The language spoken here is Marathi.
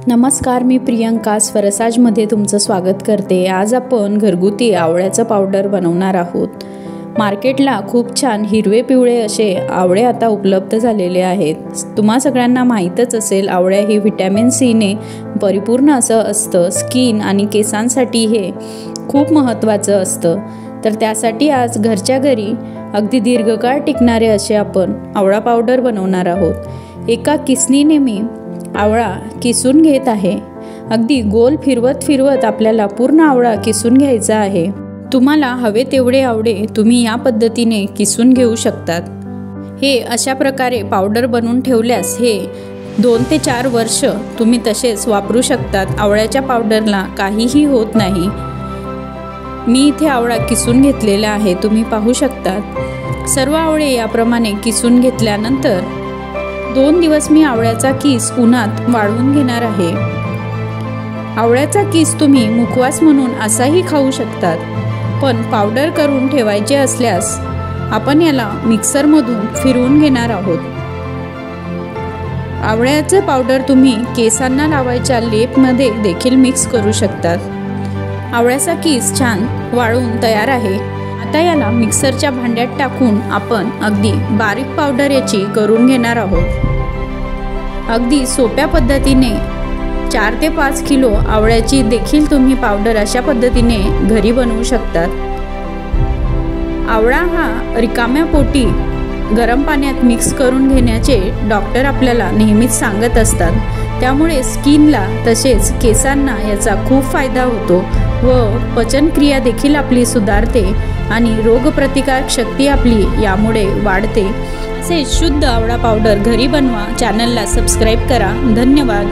नमस्कार, मी प्रियंका स्वरसाजमध्ये तुमचं स्वागत करते। आज आपण घरगुती आवळ्याचं पावडर बनवणार आहोत। मार्केटला खूप छान हिरवे पिवळे असे आवळे आता उपलब्ध झालेले आहेत। तुम्हा सगळ्यांना माहीतच असेल, आवळ्या ही व्हिटॅमिन सी ने परिपूर्ण असतं। स्किन आणि केसांसाठी हे खूप महत्त्वाचं असतं। तर त्यासाठी आज घरच्या घरी अगदी दीर्घकाळ टिकणारे असे आपण आवळा पावडर बनवणार आहोत। एका किसणीने मी आवळा किसून घेत आहे। अगदी गोल फिरवत आपल्याला पूर्ण आवळा किसून घ्यायचा आहे। तुम्हाला हवे तेवढे आवळे तुम्ही या पद्धतीने किसून घेऊ शकतात। हे अशा प्रकारे पावडर बनवून ठेवल्यास हे 2 ते 4 वर्ष तुम्ही तसेच वापरू शकतात। आवळ्याच्या पावडरला काहीही होत नाही। मी इथे आवळा किसून घेतलेला आहे, तुम्ही पाहू शकतात। सर्व आवळे याप्रमाणे किसून घेतल्यानंतर 2 दिवस मी आवळ्याचा किस उन्हात वाळवून घेणार आहे। आवळ्याचा किस तुम्ही मुखवास म्हणून असाही खाऊ शकतात, पण पावडर करून ठेवायचे असल्यास आपण याला मिक्सरमधून फिरवून घेणार आहोत। आवळ्याचे पावडर तुम्ही केसांना लावायच्या लेपमध्ये देखील मिक्स करू शकतात। आवळ्याचा किस छान वाळून तयार आहे। आता याला मिक्सरच्या भांड्यात टाकून आपण अगदी बारीक पावडर याची करून घेणार आहोत। अगदी सोप्या पद्धतीने 4 ते 5 किलो आवळ्याची देखील तुम्ही पावडर अशा पद्धतीने घरी बनवू शकतात। आवळा हा रिकाम्या पोटी गरम पाण्यात मिक्स करून घेण्याचे डॉक्टर आपल्याला नेहमीच सांगत असतात। त्यामुळे स्किनला तसेच केसांना याचा खूप फायदा होतो व पचनक्रिया देखील आपली सुधारते आणि रोगप्रतिकारक शक्ती आपली यामुळे वाढते। असे शुद्ध आवळा पावडर घरी बनवा। चॅनलला सबस्क्राईब करा। धन्यवाद।